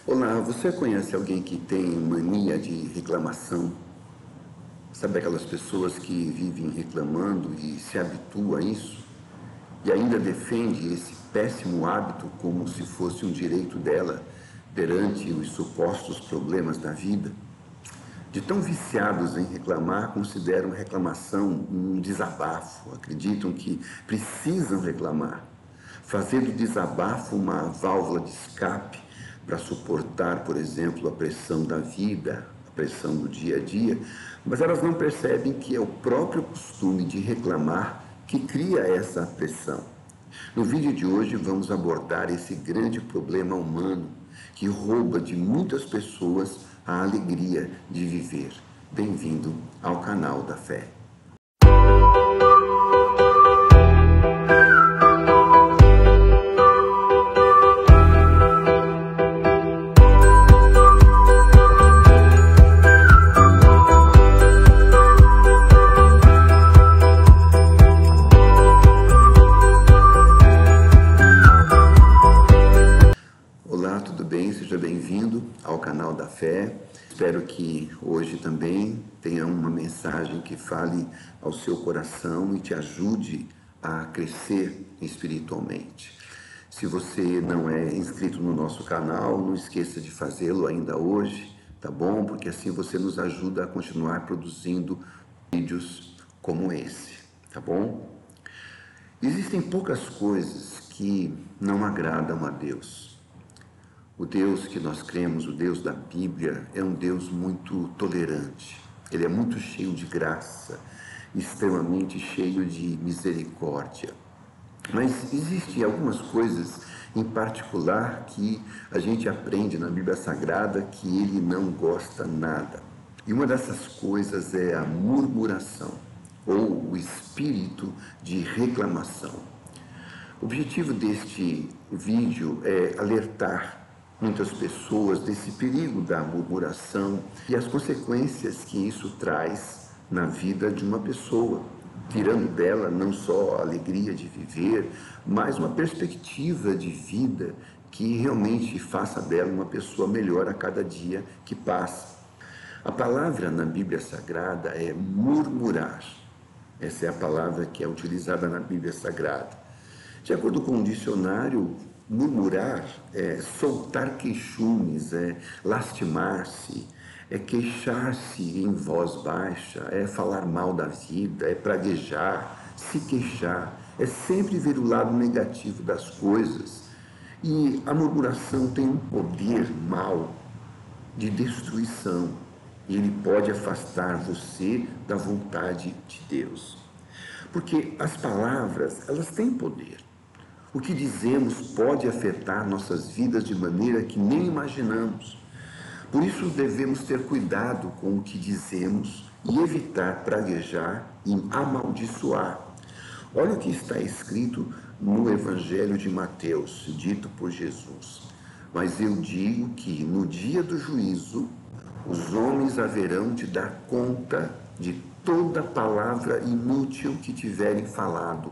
Olá, você conhece alguém que tem mania de reclamação? Sabe aquelas pessoas que vivem reclamando e se habituam a isso? E ainda defende esse péssimo hábito como se fosse um direito dela perante os supostos problemas da vida? De tão viciados em reclamar, consideram reclamação um desabafo, acreditam que precisam reclamar, fazer do desabafo uma válvula de escape para suportar, por exemplo, a pressão da vida, a pressão do dia a dia, mas elas não percebem que é o próprio costume de reclamar que cria essa pressão. No vídeo de hoje vamos abordar esse grande problema humano que rouba de muitas pessoas a alegria de viver. Bem-vindo ao canal da Fé. Olá, tudo bem? Seja bem-vindo ao canal da Fé. Espero que hoje também tenha uma mensagem que fale ao seu coração e te ajude a crescer espiritualmente. Se você não é inscrito no nosso canal, não esqueça de fazê-lo ainda hoje, tá bom? Porque assim você nos ajuda a continuar produzindo vídeos como esse, tá bom? Existem poucas coisas que não agradam a Deus. O Deus que nós cremos, o Deus da Bíblia, é um Deus muito tolerante. Ele é muito cheio de graça, extremamente cheio de misericórdia. Mas existem algumas coisas em particular que a gente aprende na Bíblia Sagrada que ele não gosta nada. E uma dessas coisas é a murmuração, ou o espírito de reclamação. O objetivo deste vídeo é alertar muitas pessoas desse perigo da murmuração e as consequências que isso traz na vida de uma pessoa, tirando dela não só a alegria de viver, mas uma perspectiva de vida que realmente faça dela uma pessoa melhor a cada dia que passa. A palavra na Bíblia Sagrada é murmurar. Essa é a palavra que é utilizada na Bíblia Sagrada. De acordo com o dicionário, murmurar é soltar queixumes, é lastimar-se, é queixar-se em voz baixa, é falar mal da vida, é praguejar, se queixar, é sempre ver o lado negativo das coisas. E a murmuração tem um poder mau de destruição, e ele pode afastar você da vontade de Deus. Porque as palavras, elas têm poder. O que dizemos pode afetar nossas vidas de maneira que nem imaginamos. Por isso devemos ter cuidado com o que dizemos e evitar praguejar e amaldiçoar. Olha o que está escrito no Evangelho de Mateus, dito por Jesus. Mas eu digo que no dia do juízo, os homens haverão de dar conta de toda palavra inútil que tiverem falado,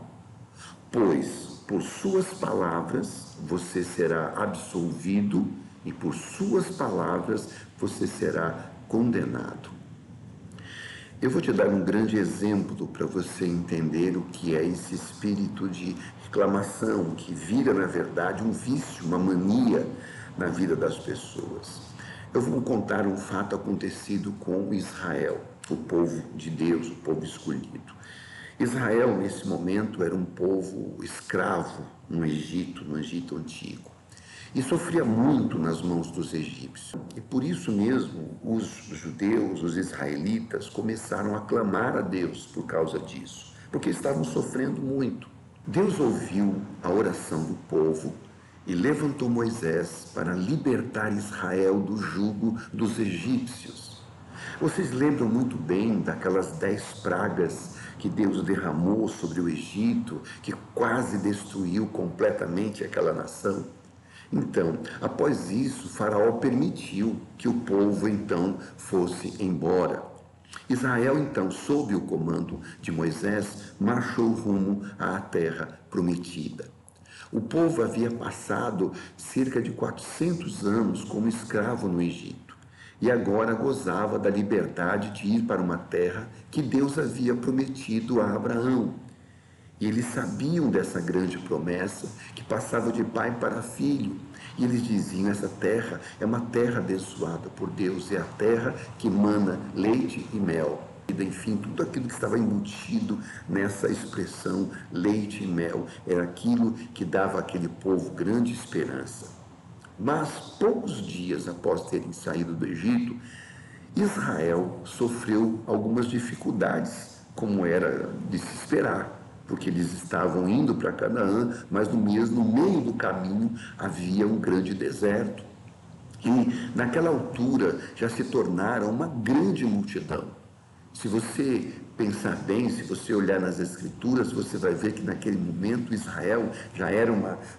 pois por suas palavras você será absolvido e por suas palavras você será condenado. Eu vou te dar um grande exemplo para você entender o que é esse espírito de reclamação, que vira, na verdade, um vício, uma mania na vida das pessoas. Eu vou contar um fato acontecido com Israel, o povo de Deus, o povo escolhido. Israel, nesse momento, era um povo escravo no Egito antigo, e sofria muito nas mãos dos egípcios. E por isso mesmo, os judeus, os israelitas, começaram a clamar a Deus por causa disso, porque estavam sofrendo muito. Deus ouviu a oração do povo e levantou Moisés para libertar Israel do jugo dos egípcios. Vocês lembram muito bem daquelas 10 pragas que Deus derramou sobre o Egito, que quase destruiu completamente aquela nação? Então, após isso, Faraó permitiu que o povo então fosse embora. Israel, então, sob o comando de Moisés, marchou rumo à terra prometida. O povo havia passado cerca de 400 anos como escravo no Egito e agora gozava da liberdade de ir para uma terra que Deus havia prometido a Abraão. E eles sabiam dessa grande promessa que passava de pai para filho. E eles diziam: essa terra é uma terra abençoada por Deus, é a terra que mana leite e mel. Enfim, tudo aquilo que estava embutido nessa expressão leite e mel era aquilo que dava àquele povo grande esperança. Mas poucos dias após terem saído do Egito, Israel sofreu algumas dificuldades, como era de se esperar, porque eles estavam indo para Canaã, mas no meio do caminho havia um grande deserto. E naquela altura já se tornaram uma grande multidão. Se você pensar bem, se você olhar nas Escrituras, você vai ver que naquele momento Israel já era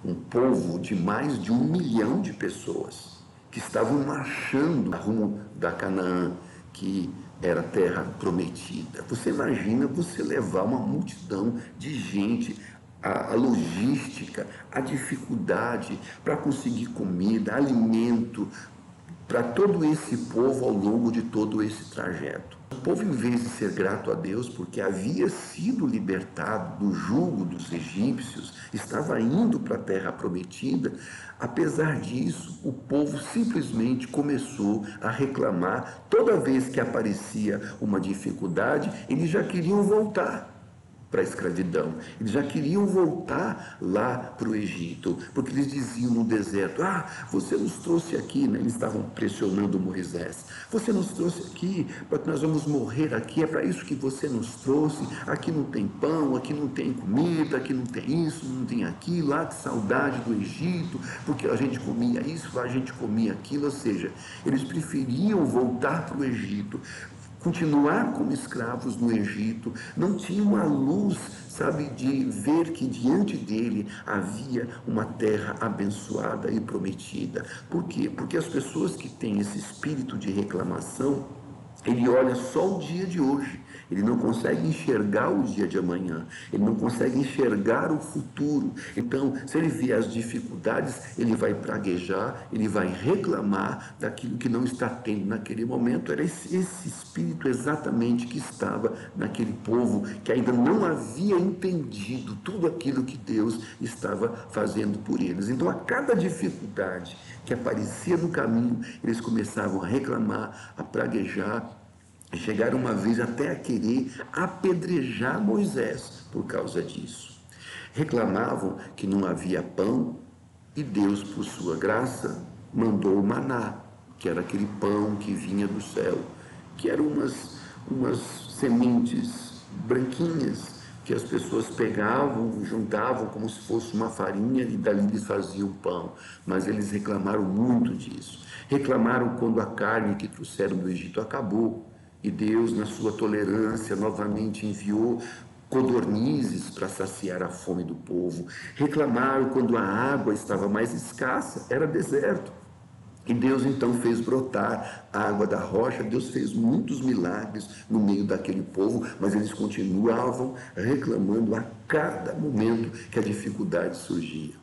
um povo de mais de 1 milhão de pessoas que estavam marchando rumo da Canaã, que era a terra prometida. Você imagina você levar uma multidão de gente, a logística, a dificuldade para conseguir comida, alimento, para todo esse povo ao longo de todo esse trajeto. O povo, em vez de ser grato a Deus porque havia sido libertado do jugo dos egípcios, estava indo para a terra prometida, apesar disso, o povo simplesmente começou a reclamar. Toda vez que aparecia uma dificuldade, eles já queriam voltar para a escravidão. Eles já queriam voltar lá para o Egito, porque eles diziam no deserto: você nos trouxe aqui, né? Eles estavam pressionando Moisés: você nos trouxe aqui para que nós vamos morrer aqui, é para isso que você nos trouxe, aqui não tem pão, aqui não tem comida, aqui não tem isso, não tem aquilo, que saudade do Egito, porque a gente comia isso, lá a gente comia aquilo. Ou seja, eles preferiam voltar para o Egito, continuar como escravos no Egito, não tinham a luz, de ver que diante dele havia uma terra abençoada e prometida. Por quê? Porque as pessoas que têm esse espírito de reclamação, ele olha só o dia de hoje, ele não consegue enxergar o dia de amanhã, ele não consegue enxergar o futuro. Então, se ele vê as dificuldades, ele vai praguejar, ele vai reclamar daquilo que não está tendo naquele momento. Era esse espírito exatamente que estava naquele povo, que ainda não havia entendido tudo aquilo que Deus estava fazendo por eles. Então, a cada dificuldade que aparecia no caminho, eles começavam a reclamar, a praguejar. Chegaram uma vez até a querer apedrejar Moisés por causa disso. Reclamavam que não havia pão e Deus, por sua graça, mandou o maná, que era aquele pão que vinha do céu, que eram umas sementes branquinhas que as pessoas pegavam, juntavam como se fosse uma farinha e dali eles faziam pão. Mas eles reclamaram muito disso. Reclamaram quando a carne que trouxeram do Egito acabou. E Deus, na sua tolerância, novamente enviou codornizes para saciar a fome do povo. Reclamaram quando a água estava mais escassa, era deserto. E Deus então fez brotar a água da rocha. Deus fez muitos milagres no meio daquele povo, mas eles continuavam reclamando a cada momento que a dificuldade surgia.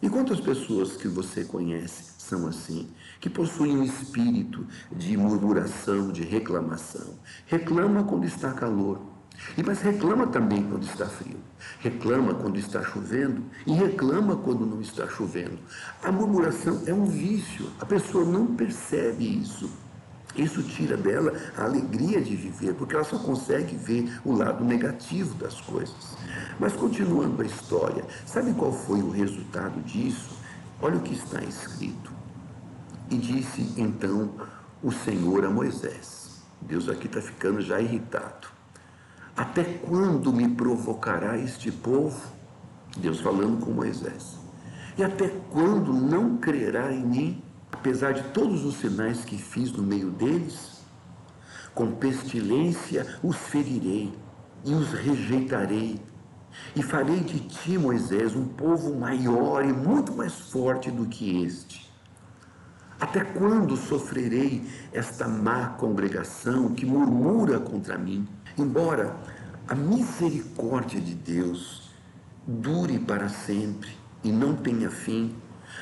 E quantas pessoas que você conhece são assim, que possuem um espírito de murmuração, de reclamação? Reclama quando está calor, mas reclama também quando está frio. Reclama quando está chovendo e reclama quando não está chovendo. A murmuração é um vício, a pessoa não percebe isso. Isso tira dela a alegria de viver, porque ela só consegue ver o lado negativo das coisas. Mas continuando a história, sabe qual foi o resultado disso? Olha o que está escrito. E disse então o Senhor a Moisés. Deus aqui está ficando já irritado. Até quando me provocará este povo? Deus falando com Moisés. E até quando não crerá em mim? Apesar de todos os sinais que fiz no meio deles, com pestilência os ferirei e os rejeitarei. E farei de ti, Moisés, um povo maior e muito mais forte do que este. Até quando sofrerei esta má congregação que murmura contra mim? Embora a misericórdia de Deus dure para sempre, e não tenha fim.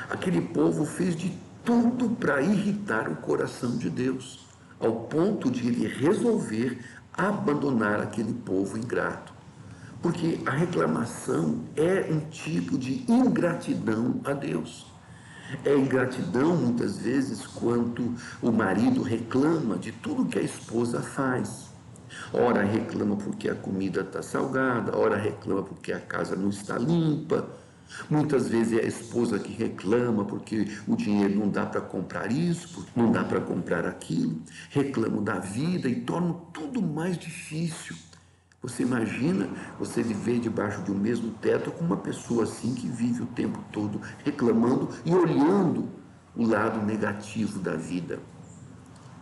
Aquele povo fez de tudo para irritar o coração de Deus, ao ponto de ele resolver abandonar aquele povo ingrato. Porque a reclamação é um tipo de ingratidão a Deus. É ingratidão, muitas vezes, quando o marido reclama de tudo que a esposa faz. Ora reclama porque a comida está salgada, ora reclama porque a casa não está limpa. Muitas vezes é a esposa que reclama porque o dinheiro não dá para comprar isso, não dá para comprar aquilo. Reclama da vida e torna tudo mais difícil. Você imagina você viver debaixo de um mesmo teto com uma pessoa assim que vive o tempo todo reclamando e olhando o lado negativo da vida.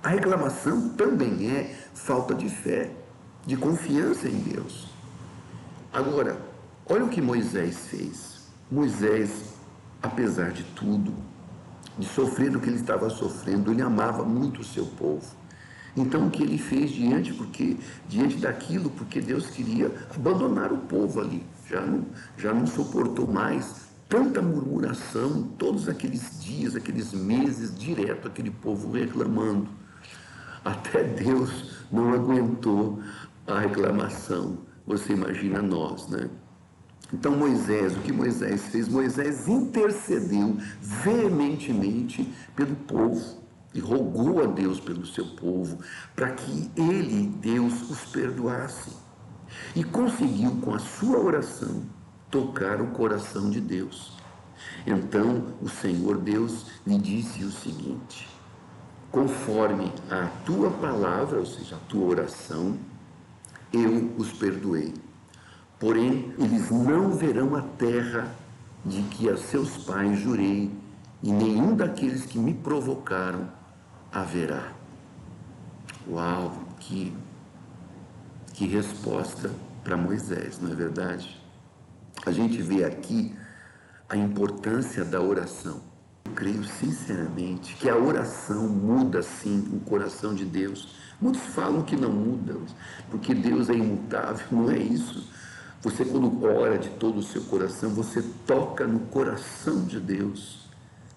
A reclamação também é falta de fé, de confiança em Deus. Agora, olha o que Moisés fez. Moisés, apesar de tudo, de sofrer o que ele estava sofrendo, ele amava muito o seu povo. Então, o que ele fez diante daquilo, porque Deus queria abandonar o povo ali, já não suportou mais tanta murmuração, todos aqueles dias, aqueles meses, direto aquele povo reclamando. Até Deus não aguentou a reclamação. Você imagina nós, né? Então Moisés, o que Moisés fez? Moisés intercedeu veementemente pelo povo e rogou a Deus pelo seu povo para que ele, Deus, os perdoasse. E conseguiu, com a sua oração, tocar o coração de Deus. Então o Senhor Deus lhe disse o seguinte: conforme a tua palavra, ou seja, a tua oração, eu os perdoei. Porém, eles não verão a terra de que a seus pais jurei, e nenhum daqueles que me provocaram haverá. Uau, que resposta para Moisés, não é verdade? A gente vê aqui a importância da oração. Eu creio sinceramente que a oração muda sim o coração de Deus. Muitos falam que não muda, porque Deus é imutável, não é isso. Você, quando ora de todo o seu coração, você toca no coração de Deus,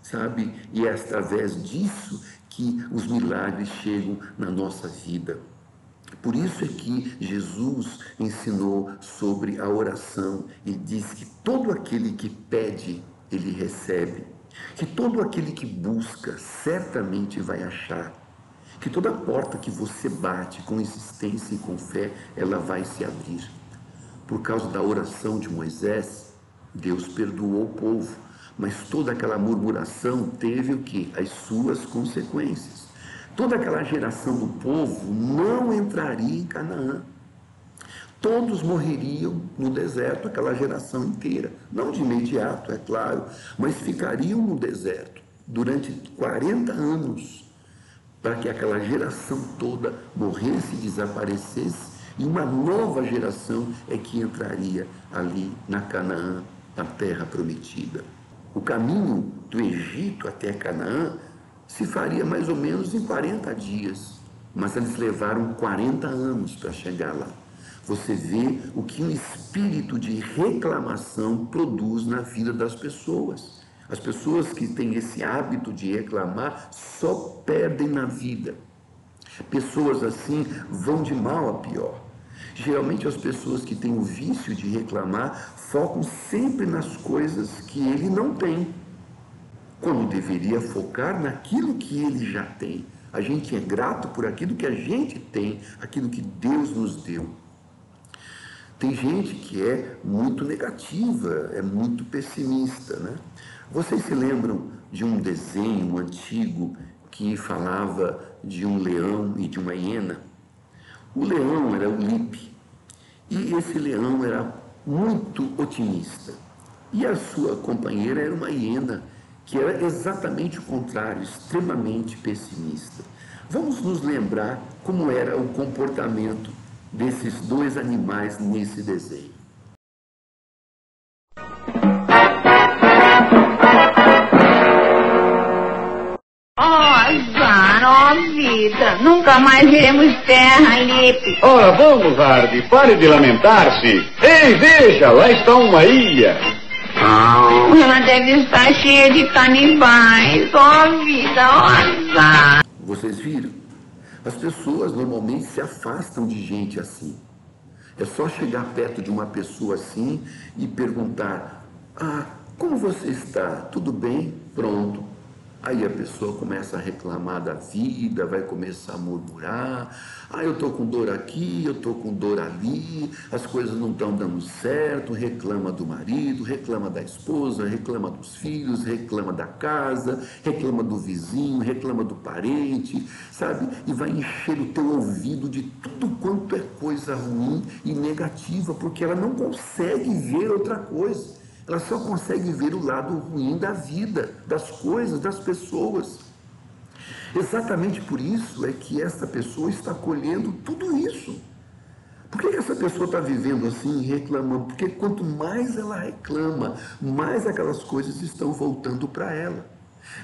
sabe? E é através disso que os milagres chegam na nossa vida. Por isso é que Jesus ensinou sobre a oração e diz que todo aquele que pede, ele recebe. Que todo aquele que busca, certamente vai achar. Que toda porta que você bate com insistência e com fé, ela vai se abrir. Por causa da oração de Moisés, Deus perdoou o povo, mas toda aquela murmuração teve o quê? As suas consequências. Toda aquela geração do povo não entraria em Canaã. Todos morreriam no deserto, aquela geração inteira. Não de imediato, é claro, mas ficariam no deserto durante 40 anos, para que aquela geração toda morresse e desaparecesse. E uma nova geração é que entraria ali na Canaã, na terra prometida. O caminho do Egito até Canaã se faria mais ou menos em 40 dias, mas eles levaram 40 anos para chegar lá. Você vê o que um espírito de reclamação produz na vida das pessoas. As pessoas que têm esse hábito de reclamar só perdem na vida. Pessoas assim vão de mal a pior. Geralmente as pessoas que têm o vício de reclamar focam sempre nas coisas que ele não tem, quando deveria focar naquilo que ele já tem. A gente é grato por aquilo que a gente tem, aquilo que Deus nos deu. Tem gente que é muito negativa, é muito pessimista, né? Vocês se lembram de um desenho antigo que falava de um leão e de uma hiena? O leão era o Lipe, e esse leão era muito otimista. E a sua companheira era uma hiena, que era exatamente o contrário, extremamente pessimista. Vamos nos lembrar como era o comportamento desses dois animais nesse desenho. Vida, nunca mais veremos terra, Lipe. Ora, vamos, Hardy, pare de lamentar-se. Ei, veja, lá está uma ilha. Ela deve estar cheia de canibais. Ó vida, ó azar. Vocês viram? As pessoas normalmente se afastam de gente assim. É só chegar perto de uma pessoa assim e perguntar: ah, como você está? Tudo bem? Pronto. Aí a pessoa começa a reclamar da vida, vai começar a murmurar: ah, eu estou com dor aqui, eu estou com dor ali, as coisas não estão dando certo, reclama do marido, reclama da esposa, reclama dos filhos, reclama da casa, reclama do vizinho, reclama do parente, sabe? E vai encher o teu ouvido de tudo quanto é coisa ruim e negativa, porque ela não consegue ver outra coisa. Ela só consegue ver o lado ruim da vida, das coisas, das pessoas. Exatamente por isso é que essa pessoa está colhendo tudo isso. Por que essa pessoa está vivendo assim, reclamando? Porque quanto mais ela reclama, mais aquelas coisas estão voltando para ela.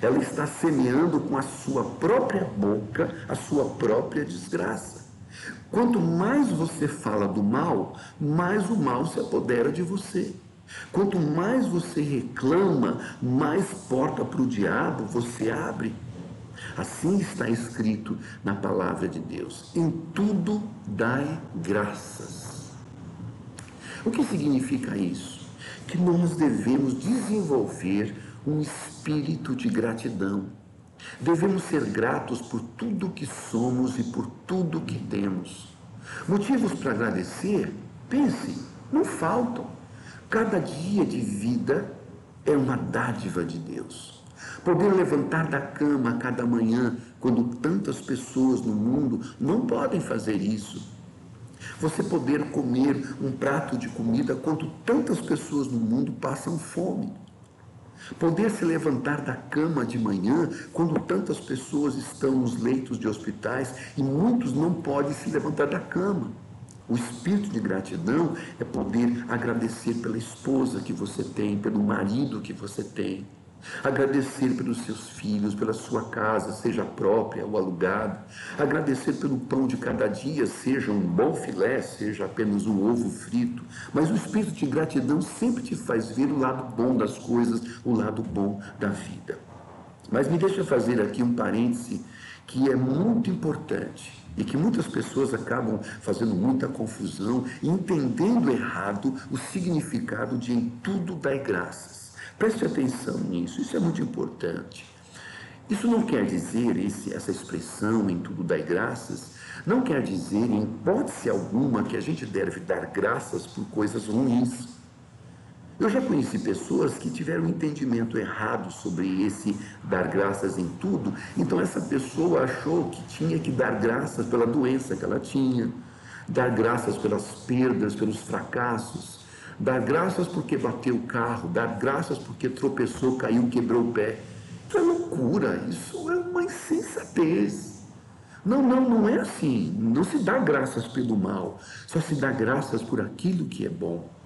Ela está semeando com a sua própria boca a sua própria desgraça. Quanto mais você fala do mal, mais o mal se apodera de você. Quanto mais você reclama, mais porta para o diabo você abre. Assim está escrito na palavra de Deus: em tudo dai graças. O que significa isso? Que nós devemos desenvolver um espírito de gratidão. Devemos ser gratos por tudo que somos e por tudo que temos. Motivos para agradecer? Pense, não faltam. Cada dia de vida é uma dádiva de Deus. Poder levantar da cama a cada manhã, quando tantas pessoas no mundo não podem fazer isso. Você poder comer um prato de comida quando tantas pessoas no mundo passam fome. Poder se levantar da cama de manhã quando tantas pessoas estão nos leitos de hospitais e muitos não podem se levantar da cama. O espírito de gratidão é poder agradecer pela esposa que você tem, pelo marido que você tem, agradecer pelos seus filhos, pela sua casa, seja própria ou alugada, agradecer pelo pão de cada dia, seja um bom filé, seja apenas um ovo frito. Mas o espírito de gratidão sempre te faz ver o lado bom das coisas, o lado bom da vida. Mas me deixa fazer aqui um parêntese que é muito importante e que muitas pessoas acabam fazendo muita confusão e entendendo errado o significado de em tudo dai graças. Preste atenção nisso, isso é muito importante. Isso não quer dizer, essa expressão em tudo dai graças, não quer dizer em hipótese alguma que a gente deve dar graças por coisas ruins. Eu já conheci pessoas que tiveram um entendimento errado sobre esse dar graças em tudo, então essa pessoa achou que tinha que dar graças pela doença que ela tinha, dar graças pelas perdas, pelos fracassos, dar graças porque bateu o carro, dar graças porque tropeçou, caiu, quebrou o pé. Isso é loucura, isso é uma insensatez. Não é assim, não se dá graças pelo mal, só se dá graças por aquilo que é bom.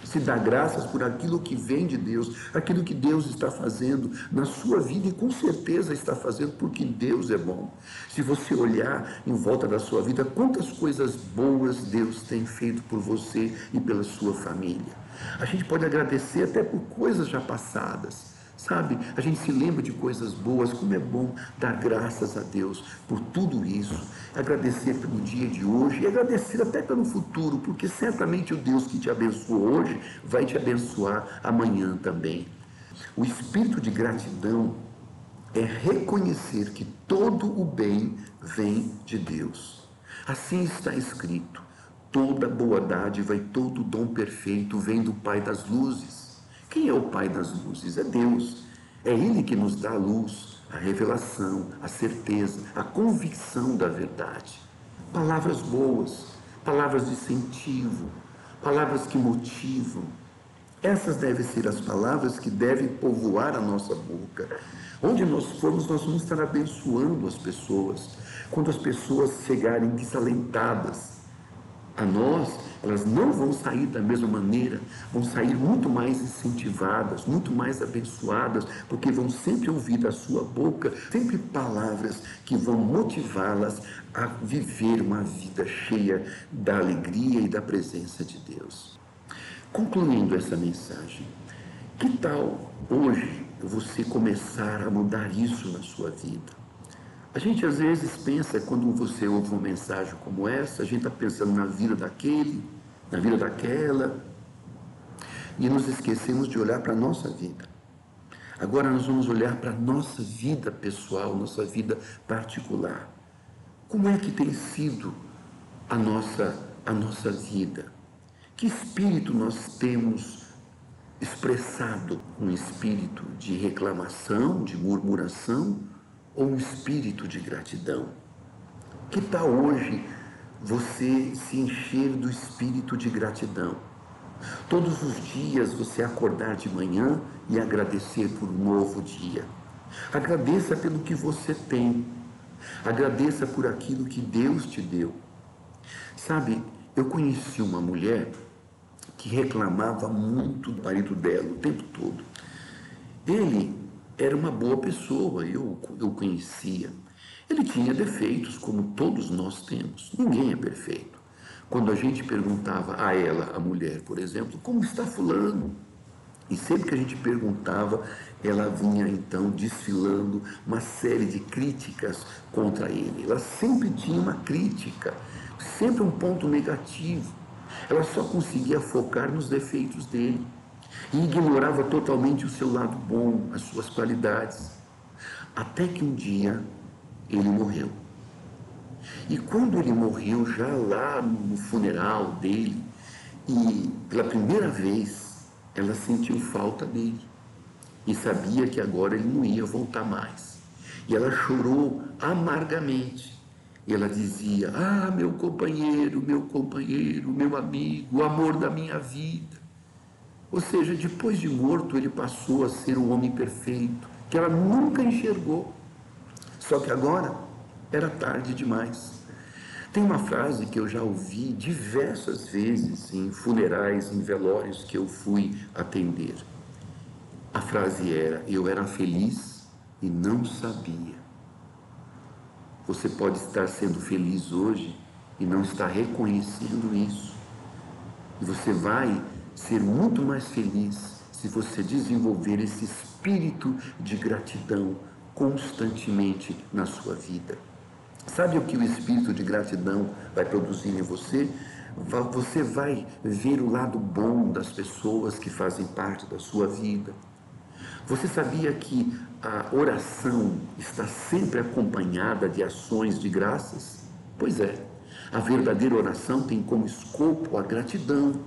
Se dá graças por aquilo que vem de Deus, aquilo que Deus está fazendo na sua vida e com certeza está fazendo porque Deus é bom. Se você olhar em volta da sua vida, quantas coisas boas Deus tem feito por você e pela sua família. A gente pode agradecer até por coisas já passadas. Sabe, a gente se lembra de coisas boas, como é bom dar graças a Deus por tudo isso, agradecer pelo dia de hoje e agradecer até pelo futuro, porque certamente o Deus que te abençoou hoje vai te abençoar amanhã também. O espírito de gratidão é reconhecer que todo o bem vem de Deus. Assim está escrito: toda boa dádiva e todo dom perfeito vem do Pai das luzes. Quem é o Pai das luzes? É Deus. É Ele que nos dá a luz, a revelação, a certeza, a convicção da verdade. Palavras boas, palavras de incentivo, palavras que motivam. Essas devem ser as palavras que devem povoar a nossa boca. Onde nós formos, nós vamos estar abençoando as pessoas. Quando as pessoas chegarem desalentadas a nós, elas não vão sair da mesma maneira, vão sair muito mais incentivadas, muito mais abençoadas, porque vão sempre ouvir da sua boca sempre palavras que vão motivá-las a viver uma vida cheia da alegria e da presença de Deus. Concluindo essa mensagem, Que tal hoje você começar a mudar isso na sua vida? A gente às vezes pensa, quando você ouve uma mensagem como essa, a gente está pensando na vida daquele, na vida daquela, e nos esquecemos de olhar para a nossa vida. Agora nós vamos olhar para a nossa vida pessoal, nossa vida particular. Como é que tem sido a nossa vida? Que espírito nós temos expressado? Um espírito de reclamação, de murmuração, ou um espírito de gratidão? Que tal hoje você se encher do espírito de gratidão? Todos os dias você acordar de manhã e agradecer por um novo dia. Agradeça pelo que você tem. Agradeça por aquilo que Deus te deu. Sabe, eu conheci uma mulher que reclamava muito do marido dela o tempo todo. Ele era uma boa pessoa, eu o conhecia. Ele tinha defeitos, como todos nós temos. Ninguém é perfeito. Quando a gente perguntava a ela, a mulher, por exemplo, como está fulano? E sempre que a gente perguntava, ela vinha então desfilando uma série de críticas contra ele. Ela sempre tinha uma crítica, sempre um ponto negativo. Ela só conseguia focar nos defeitos dele e ignorava totalmente o seu lado bom, as suas qualidades. Até que um dia ele morreu. E quando ele morreu, já lá no funeral dele, e pela primeira vez ela sentiu falta dele e sabia que agora ele não ia voltar mais. E ela chorou amargamente. E ela dizia: ah, meu companheiro, meu amigo, o amor da minha vida. Ou seja, depois de morto, ele passou a ser o homem perfeito, que ela nunca enxergou. Só que agora era tarde demais. Tem uma frase que eu já ouvi diversas vezes em funerais, em velórios que eu fui atender. A frase era: eu era feliz e não sabia. Você pode estar sendo feliz hoje e não estar reconhecendo isso. E você vai ser muito mais feliz se você desenvolver esse espírito de gratidão constantemente na sua vida. Sabe o que o espírito de gratidão vai produzir em você? Você vai ver o lado bom das pessoas que fazem parte da sua vida. Você sabia que a oração está sempre acompanhada de ações de graças? Pois é, a verdadeira oração tem como escopo a gratidão.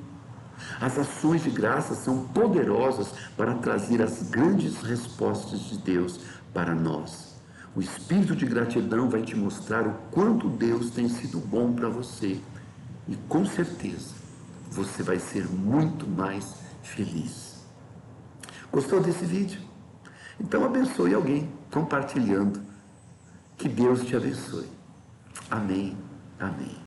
As ações de graça são poderosas para trazer as grandes respostas de Deus para nós. O espírito de gratidão vai te mostrar o quanto Deus tem sido bom para você. E com certeza, você vai ser muito mais feliz. Gostou desse vídeo? Então abençoe alguém compartilhando. Que Deus te abençoe. Amém. Amém.